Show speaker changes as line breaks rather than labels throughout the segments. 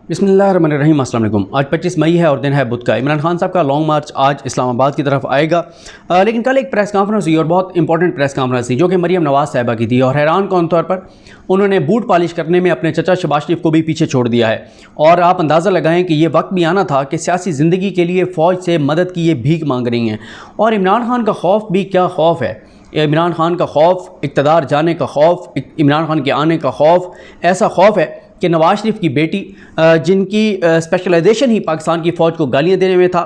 बिस्मिल्लाहिर्रहमानिर्रहीम। अस्सलाम वालेकुम। आज 25 मई है और दिन है बुध का। इमरान खान साहब का लॉन्ग मार्च आज इस्लामाबाद की तरफ आएगा। लेकिन कल एक प्रेस कॉन्फ्रेंस हुई और बहुत इंपॉर्टेंट प्रेस कॉन्फ्रेंस थी जो कि मरियम नवाज़ साहिबा की थी, और हैरान कौन तौर पर उन्होंने बूट पॉलिश करने में अपने चचा शहबाज शरीफ को भी पीछे छोड़ दिया है। और आप अंदाज़ा लगाएं कि ये वक्त भी आना था कि सियासी ज़िंदगी के लिए फ़ौज से मदद की ये भीख मांग रही हैं। और इमरान खान का खौफ भी क्या खौफ है। इमरान खान का खौफ, इक़्तिदार जाने का खौफ, इमरान खान के आने का खौफ, ऐसा खौफ है कि नवाज़ शरीफ की बेटी जिनकी स्पेशलाइजेशन ही पाकिस्तान की फ़ौज को गालियाँ देने में था,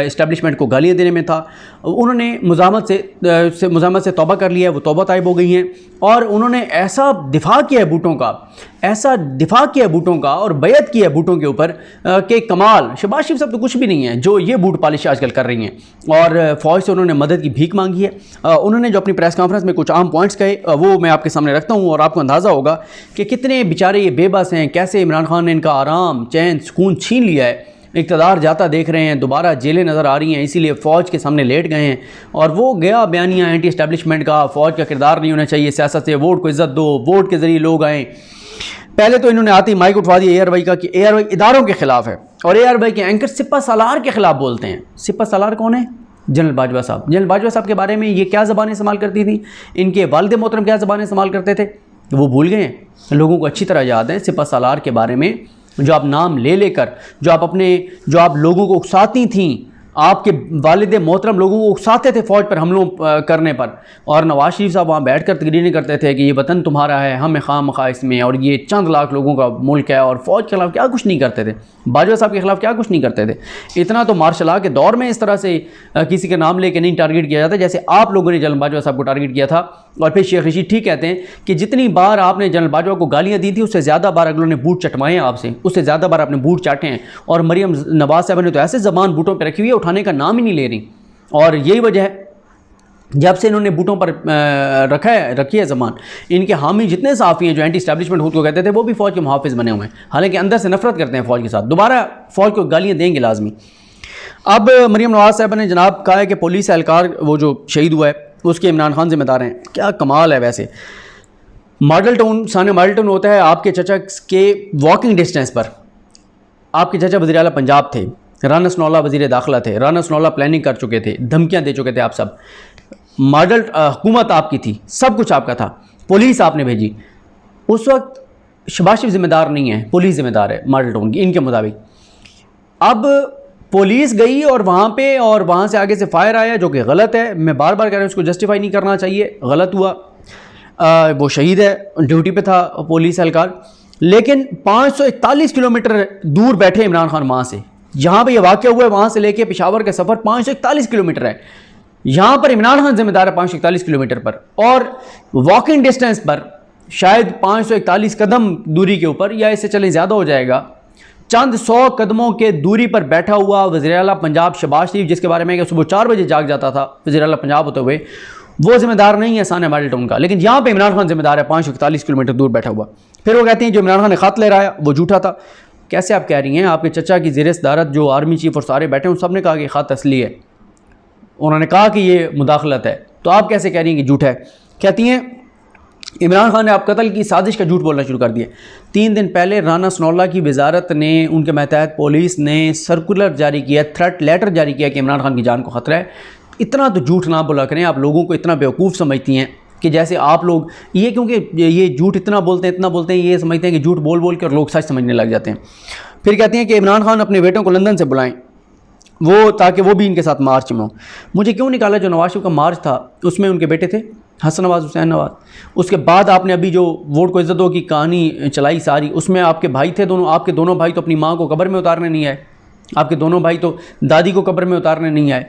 इस्टेब्लिशमेंट को गालियाँ देने में था, उन्होंने मुज़ामत से तौबा कर लिया है। वो तौबा ताइब हो गई हैं और उन्होंने ऐसा दिफा किया है बूटों का, ऐसा दिफा किया है बूटों का और बैत किया है बूटों के ऊपर कि कमाल। शहबाज शरीफ साहब तो कुछ भी नहीं है जो ये बूट पॉलिश आजकल कर रही हैं। और फ़ौज से उन्होंने मदद की भीख मांगी है। उन्होंने जो अपनी प्रेस कॉन्फ्रेंस में कुछ आम पॉइंट्स कहे वो मैं आपके सामने रखता हूँ और आपको अंदाज़ा होगा कि कितने बेचारे ये बेबस हैं, कैसे इमरान खान ने इनका आराम, चैन, सुकून छीन लिया है। इक़्तिदार जाता देख रहे हैं, दोबारा जेलें नज़र आ रही हैं, इसीलिए फ़ौज के सामने लेट गए हैं। और वो गया बयानिया एंटी एस्टेब्लिशमेंट का, फ़ौज का किरदार नहीं होना चाहिए सियासत से, वोट को इज़्ज़त दो, वोट के ज़रिए लोग आएँ। पहले तो इन्होंने आते ही माइक उठवा दिया ARY का कि ARY इदारों के ख़िलाफ़ है, और ARY के एंकर सिपा सालार के ख़िलाफ़ बोलते हैं। सिपा सालार कौन है? जनरल बाजवा साहब। जनरल बाजवा साहब के बारे में ये क्या ज़बानें इस्तेमाल करती थी, इनके वालिद मोहतरम क्या ज़बानें इस्तेमाल करते थे, वो भूल गए हैं। लोगों को अच्छी तरह याद है सिपा सालार के बारे में, जो आप नाम ले लेकर जो आप लोगों को उकसाती थीं, आपके वालिद मोहतरम लोगों को उकसाते थे फ़ौज पर हमलों करने पर। और नवाज़ शरीफ साहब वहाँ बैठ कर तकरीरें करते थे कि ये वतन तुम्हारा है, हमें खामखा इसमें, और ये चंद लाख लोगों का मुल्क है। और फ़ौज के खिलाफ़ क्या कुछ नहीं करते थे, बाजवा साहब के खिलाफ़ क्या कुछ नहीं करते थे। इतना तो मार्शल लॉ के दौर में इस तरह से किसी का नाम लेके नहीं टारगेट किया जाता जैसे आप लोगों ने जनरल बाजवा साहब को टारगेट किया था। और फिर शेख रशीद ठीक कहते हैं कि जितनी बार आपने जनरल बाजवा को गालियाँ दी थी उससे ज़्यादा बार अगलों ने बूट चटवाए हैं आपसे, उससे ज़्यादा बार आपने बूट चाटे हैं। और मरियम नवाज़ साहब ने तो ऐसे ज़बान बूटों पर रखी हुई है, उठाने का नाम ही नहीं ले रही। और यही वजह है जब से इन्होंने बूटों पर रखी है ज़बान, इनके हामी जितने साफ़ी हैं जो एंटी एस्टेब्लिशमेंट खुद को कहते थे वो भी फ़ौज के मुहाफ़िज़ बने हुए हैं, हालांकि अंदर से नफरत करते हैं फ़ौज के साथ। दोबारा फ़ौज को गालियाँ देंगे लाजमी। अब मरियम नवाज़ साहब ने जनाब कहा है कि पुलिस एहलकार वो जो शहीद हुआ है उसके इमरान खान जिम्मेदार हैं। क्या कमाल है। वैसे मॉडल टाउन, साने मॉडल टाउन होता है आपके चचा के वॉकिंग डिस्टेंस पर। आपके चचा वज़ीर आला पंजाब थे, राना सनौला वज़ीर दाखिला थे, राना सनौला प्लानिंग कर चुके थे, धमकियाँ दे चुके थे आप सब। मॉडल हुकूमत आपकी थी, सब कुछ आपका था, पुलिस आपने भेजी। उस वक्त शहबाज शरीफ जिम्मेदार नहीं है, पुलिस जिम्मेदार है मॉडल टाउन की इनके मुताबिक। अब पुलिस गई और वहाँ से आगे से फायर आया जो कि गलत है। मैं बार बार कह रहा हूँ उसको जस्टिफाई नहीं करना चाहिए, गलत हुआ। वो शहीद है, ड्यूटी पे था पुलिस एहलकार। लेकिन 541 किलोमीटर दूर बैठे इमरान खान वहाँ से, जहाँ पे ये वाक़या हुआ है वहाँ से लेके पेशावर का सफ़र 541 किलोमीटर है। यहाँ पर इमरान खान जिम्मेदार है 541 किलोमीटर पर, और वॉकिंग डिस्टेंस पर शायद 541 कदम दूरी के ऊपर, या इससे चले ज़्यादा हो जाएगा, चंद 100 कदमों के दूरी पर बैठा हुआ वज़ीर आला पंजाब शहबाज शरीफ, जिसके बारे में कि सुबह 4 बजे जाग जाता था वज़ीर आला पंजाब होते हुए, वो जिम्मेदार नहीं है साने मॉडल टाउन का। लेकिन यहाँ पे इमरान खान जिम्मेदार है 541 किलोमीटर दूर बैठा हुआ। फिर वो कहती हैं जो इमरान खान ने ख़त ले रहा है वो झूठा था। कैसे आप कह रही हैं? आपके चचा की ज़ेर सदारत जो आर्मी चीफ और सारे बैठे हैं उन सब ने कहा कि ख़त असली है, उन्होंने कहा कि ये मुदाखलत है, तो आप कैसे कह रही हैं कि झूठा है? कहती हैं इमरान खान ने आप कत्ल की साजिश का झूठ बोलना शुरू कर दिया। 3 दिन पहले राना सनौला की वजारत ने, उनके मतहत पुलिस ने सर्कुलर जारी किया, थ्रेट लेटर जारी किया कि इमरान खान की जान को ख़तरा है। इतना तो झूठ ना बोला करें। आप लोगों को इतना बेवकूफ़ समझती हैं कि जैसे आप लोग ये, क्योंकि ये झूठ इतना बोलते हैं, ये समझते हैं कि झूठ बोल बोल कर लोग सच समझने लग जाते हैं। फिर कहती हैं कि इमरान खान अपने बेटों को लंदन से बुलाएं, वो ताकि वो भी इनके साथ मार्च में हो। मुझे क्यों निकाला? जो नवाज शरीफ का मार्च था उसमें उनके बेटे थे हसन नवाज, हुसैन नवाज। उसके बाद आपने अभी जो वोट को इज़्ज़त दो की कहानी चलाई सारी, उसमें आपके भाई थे दोनों, आपके दोनों भाई तो अपनी माँ को कब्र में उतारने नहीं आए, आपके दोनों भाई तो दादी को कब्र में उतारने नहीं आए,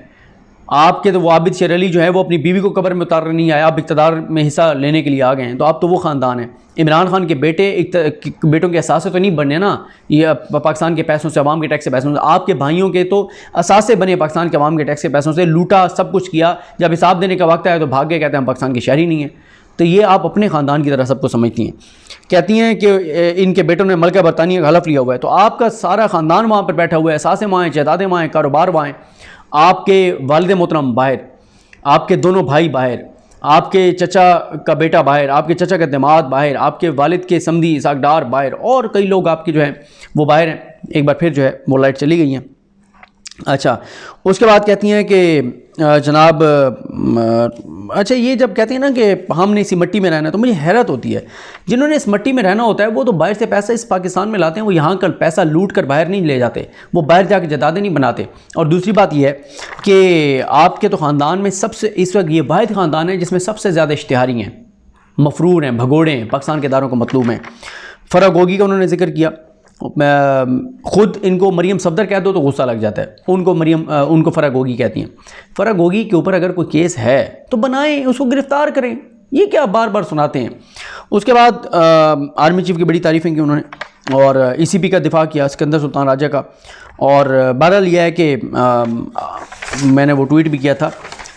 आपके तो वो आबिद शेर अली जो है वो अपनी बीवी को कब्र में उतारने नहीं आए, आप इक़्तिदार में हिस्सा लेने के लिए आ गए हैं। तो आप तो वो ख़ानदान हैं। इमरान खान के बेटों के असासे तो नहीं बने ना ये पाकिस्तान के पैसों से, अवाम के टैक्स के पैसों से। आपके भाइयों के तो असासे बने पाकिस्तान के अवाम के टैक्स के पैसों से, लूटा, सब कुछ किया। जब हिसाब देने का वक्त आया तो भाग गए, कहते हैं हम पाकिस्तान के शहरी नहीं हैं। तो ये आप अपने ख़ानदान की तरह सबको समझती हैं। कहती हैं कि इनके बेटों ने मलका बरतानिया का हलफ लिया हुआ है, तो आपका सारा ख़ानदान वहाँ पर बैठा हुआ है, असासे वहाँ हैं, जायदादें वहाँ हैं, कारोबार वहाँ हैं, आपके वालिद मोहतरम बाहर, आपके दोनों भाई बाहर, आपके चचा का बेटा बाहर, आपके चचा का दामाद बाहर, आपके वालिद के समधी सागदार बाहर, और कई लोग आपके जो हैं वो बाहर हैं। एक बार फिर जो है वो लाइट चली गई हैं। अच्छा, उसके बाद कहती हैं कि जनाब अच्छा, ये जब कहती हैं ना कि हमने इसी मिट्टी में रहना है, तो मुझे हैरत होती है, जिन्होंने इस मिट्टी में रहना होता है वो तो बाहर से पैसा इस पाकिस्तान में लाते हैं, वो यहाँ का पैसा लूट कर बाहर नहीं ले जाते, वो बाहर जाके जायदादें नहीं बनाते। और दूसरी बात यह है कि आपके तो ख़ानदान में सबसे इस वक्त ये वाहिद ख़ानदान है जिसमें सबसे ज़्यादा इश्तिहारी हैं, मफरूर हैं, भगोड़े हैं, पाकिस्तान के इदारों को मतलूब हैं। फ़रा गोगी का उन्होंने जिक्र किया, ख़ुद इनको मरियम सफदर कह दो तो गुस्सा लग जाता है, उनको फ़रा गोगी कहती हैं। फ़रा गोगी के ऊपर अगर कोई केस है तो बनाएं, उसको गिरफ़्तार करें, ये क्या बार बार सुनाते हैं। उसके बाद आर्मी चीफ़ की बड़ी तारीफ़ें की उन्होंने, और ECP का दिफा किया सिकंदर सुल्तान राजा का। और बहरहाल यह है कि मैंने वो ट्वीट भी किया था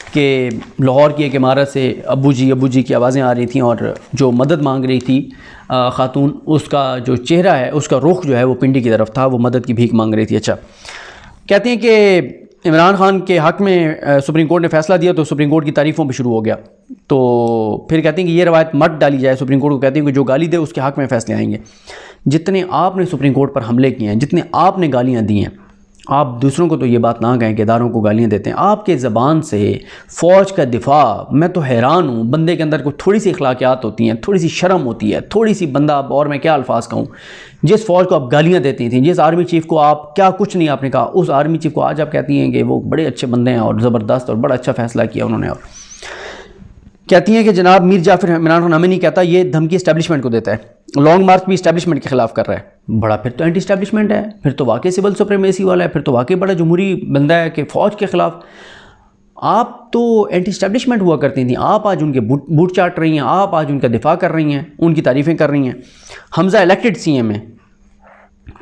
कि लाहौर की एक इमारत से अब्बू जी की आवाज़ें आ रही थी, और जो मदद मांग रही थी ख़ातून, उसका जो चेहरा है, उसका रुख जो है वो पिंडी की तरफ था, वो मदद की भीख मांग रही थी। अच्छा, कहते हैं कि इमरान खान के हक़ में सुप्रीम कोर्ट ने फ़ैसला दिया तो सुप्रीम कोर्ट की तारीफ़ों पे शुरू हो गया। तो फिर कहते हैं कि ये रवायत मत डाली जाए, सुप्रीम कोर्ट को कहते हैं कि जो गाली दे उसके हक़ में फ़ैसले आएंगे। जितने आपने सुप्रीम कोर्ट पर हमले किए हैं, जितने आपने गालियाँ दी हैं, आप दूसरों को तो ये बात ना कहें कि इदारों को गालियाँ देते हैं। आपके ज़बान से फ़ौज का दिफा, मैं तो हैरान हूँ, बंदे के अंदर कोई थोड़ी सी अखलाकियात होती हैं, थोड़ी सी शर्म होती है, थोड़ी सी बंदा, और मैं क्या अल्फाज कहूँ, जिस फ़ौज को आप गालियाँ देती थी, जिस आर्मी चीफ़ को आप क्या कुछ नहीं आपने कहा, उस आर्मी चीफ़ को आज आप कहती हैं कि वो बड़े अच्छे बंदे हैं और ज़बरदस्त और बड़ा अच्छा फ़ैसला किया उन्होंने। और कहती हैं कि जनाब मीर जाफ़र इमरान खान हमें नहीं कहता, ये धमकी इस्टेब्लिशमेंट को देता है, लॉन्ग मार्च भी इस्टेब्लिशमेंट के ख़िलाफ़ कर रहा है। बड़ा फिर तो एंटी इस्टेब्लिशमेंट है, फिर तो वाकई सिविल सुप्रीमेसी वाला है, फिर तो वाकई बड़ा जमहूरी बंदा है कि फ़ौज के ख़िलाफ़। आप तो एंटी इस्टेब्लिशमेंट हुआ करती थी, आप आज उनके बूट चाट रही हैं, आप आज उनका दिफा कर रही हैं, उनकी तारीफ़ें कर रही हैं। हमज़ा इलेक्टेड CM है,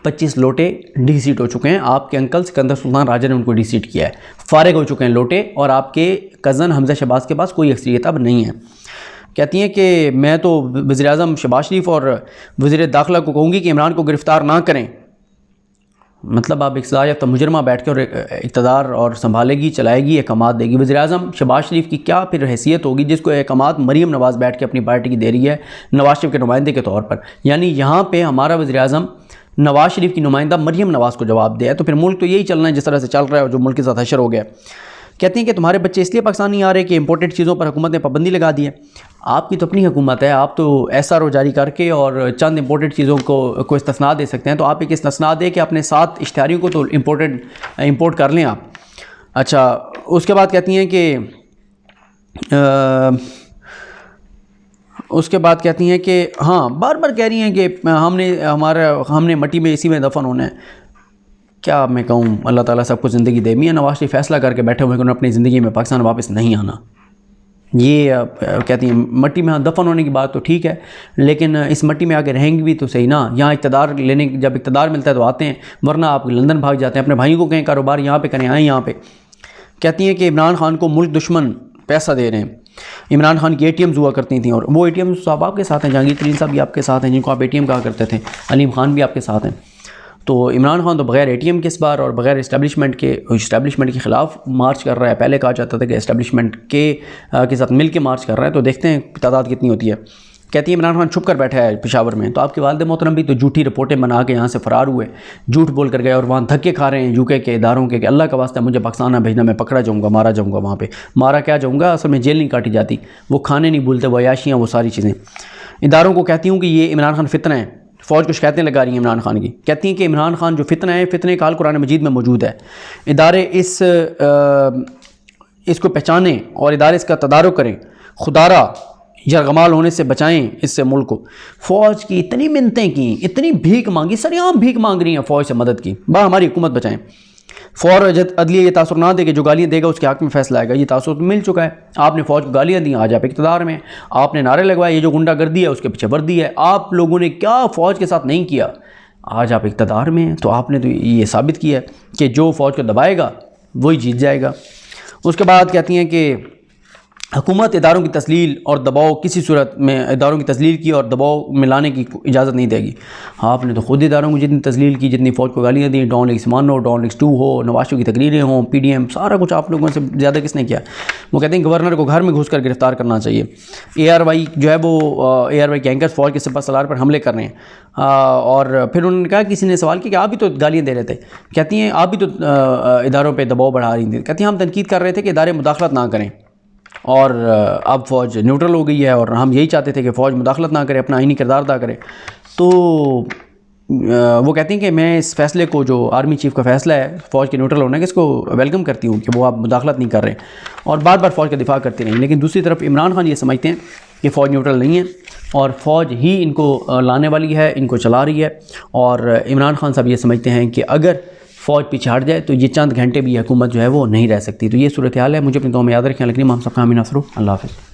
25 लोटे डिसीट हो चुके हैं, आपके अंकल सिकंदर सुल्तान राजा ने उनको डिसीट किया है, फारिग हो चुके हैं लोटे, और आपके कज़न हमज़ा शहबाज के पास कोई अक्सरियत अब नहीं है। कहती हैं कि मैं तो वज़ीर-ए-आज़म शहबाज शरीफ और वज़ीर दाखिला को कहूँगी कि इमरान को गिरफ़्तार ना करें। मतलब आप एक सजा याफ्ता मुजरमा बैठ कर इक़्तिदार और संभालेगी, चलाएगी, अहकामात देगी। वज़ीर-ए-आज़म शहबाज शरीफ की क्या फिर हैसियत होगी जिसको अहकामात मरीम नवाज़ बैठ के अपनी पार्टी की दे रही है नवाज़ शरीफ के नुमाइंदे के तौर पर। यानी यहाँ पे हमारा वज़ीर-ए-आज़म नवाज़ शरीफ की नुमाइंदा मरीम नवाज़ को जवाब दे, तो फिर मुल्क तो यही चलना है जिस तरह से चल रहा है और जो मुल्क के साथ हशर हो गया। कहती हैं कि तुम्हारे बच्चे इसलिए पाकिस्तान नहीं आ रहे कि इंपोर्टेड चीज़ों पर हुकूमत ने पाबंदी लगा दी है। आपकी तो अपनी हुकूमत है, आप तो SRO जारी करके और चंद इंपोर्टेड चीज़ों को इस्तिस्ना दे सकते हैं, तो आप एक इस्तिस्ना दे कि अपने 7 इश्तिहारियों को तो इंपोर्ट कर लें आप। अच्छा, उसके बाद कहती हैं कि हाँ, बार बार कह रही हैं कि हमने मट्टी में इसी में दफन होना है। क्या मैं कहूँ, अल्लाह ताला सबको ज़िंदगी दे। मियां नवाज़ शरीफ फ़ैसला करके बैठे हुए कि उन्होंने अपनी ज़िंदगी में पाकिस्तान वापस नहीं आना। ये कहती हैं मट्टी में दफन होने की बात तो ठीक है, लेकिन इस मट्टी में आगे रहेंगे भी तो सही ना। यहाँ इक़्तिदार लेने, जब इक़्तिदार मिलता है तो आते हैं, वरना आप लंदन भाग जाते हैं, अपने भाइयों को कहें कारोबार यहाँ पे करें, आएँ यहाँ पे। कहती हैं कि इमरान खान को मुल्क दुश्मन पैसा दे रहे हैं। इमरान खान की ATMs हुआ करती थी, और वो ATMs साहब आपके साथ हैं, जहांगीर तरीन साहब भी आपके साथ हैं, जिनको आप ATM कहा करते थे, अलीम खान भी आपके साथ हैं। तो इमरान खान तो बग़ैर ATM के इस बार और बग़ैर इस्टेब्लिशमेंट के ख़िलाफ़ मार्च कर रहा है। पहले कहा जाता था कि इस्टेब्लिशमेंट के साथ मिल के मार्च कर रहा है, तो देखते हैं तादाद कितनी होती है। कहती है इमरान खान छुप कर बैठा है पेशावर में, तो आपके वालिद मोहतरम भी तो झूठी रिपोर्टें बना के यहाँ से फ़रार हुए, झूठ बोल कर गए और वहाँ धक्के खा रहे हैं UK के इदारों के कि अल्लाह का वास्ता मुझे पाकिस्तान ना भेजना, मैं पकड़ा जाऊँगा, मारा जाऊँगा। वहाँ पे मारा क्या जाऊँगा, असल में जेल नहीं काटी जाती, वो खाने नहीं भूलते, वो अयाशियाँ, वो सारी चीज़ें। इदारों को कहती हूँ कि ये इमरान खान फितना है, फ़ौज को शिकायतें लगा रही हैं इमरान खान की। कहती हैं कि इमरान खान जो फितना है, फितने का हाल कुरान मजीद में मौजूद है। इदारे इसको पहचानें और इदारे इसका तदारुक करें, खुदारा यरगमाल होने से बचाएं इससे मुल्क को। फ़ौज की इतनी मिन्नतें की, इतनी भीख मांगी, सरेआम भीख मांग रही हैं फ़ौज से मदद की, हमारी हुकूमत बचाएं। फ़ौज अदलिया ये तासुर ना दे कि जो गालियाँ देगा उसके हक़ में फ़ैसला आएगा। ये तासुर मिल चुका है, आपने फ़ौज को गालियाँ दी, आज आप इक़्तिदार में, आपने नारे लगवाए, ये जो गुंडागर्दी है उसके पीछे वर्दी है। आप लोगों ने क्या फ़ौज के साथ नहीं किया, आज आप इक़्तिदार में हैं, तो आपने तो ये साबित किया है कि जो फ़ौज को दबाएगा वही जीत जाएगा। उसके बाद कहती हैं कि हुकूमत इदारों की तस्लील और दबाव किसी सूरत में इदारों की तस्लील की और दबाव में लाने की इजाज़त नहीं देगी। हाँ, आपने तो खुद इदारों को जितनी तस्लील की, जितनी फ़ौज को गालियाँ दी, डॉन लीग्स 1 हो, डॉन लीग्स 2 हो, नवाज़ की तकरीरें हों, PDM, सारा कुछ आप लोगों से ज़्यादा किसने किया। वो कहते हैं गवर्नर को घर में घुस कर गिरफ़्तार करना चाहिए। ARY जो है वो ARY के एंकर फ़ौज के सिपह सलार पर हमले कर रहे हैं। और फिर उन्होंने कहा, किसी ने सवाल किया कि आप भी तो गालियाँ दे रहे थे। कहती हैं आप भी तो इदारों पर दबाव बढ़ा रही थी। कहती हैं हम तनकीद कर रहे थे कि इदारे मुदाखलत ना करें, और अब फ़ौज न्यूट्रल हो गई है और हम यही चाहते थे कि फ़ौज मुदाखलत ना करे, अपना आईनी किरदार अदा करे। तो वो कहती हैं कि मैं इस फ़ैसले को, जो आर्मी चीफ़ का फ़ैसला है फ़ौज के न्यूट्रल होने का, इसको वेलकम करती हूँ कि वो आप मुदाखलत नहीं कर रहे हैं, और बार बार फ़ौज का दिफा करती रहीं। लेकिन दूसरी तरफ इमरान खान ये समझते हैं कि फ़ौज न्यूट्रल नहीं है और फ़ौज ही इनको लाने वाली है, इनको चला रही है। और इमरान खान साहब ये समझते हैं कि अगर फ़ौज पीछे हट जाए तो ये चंद घंटे भी हुकूमत जो है वो नहीं रह सकती। तो ये सूरत हाल है। मुझे अपनी दुआ में याद रखें। लेकिन हम सबका आमीन। अल्लाह हाफ़िज़।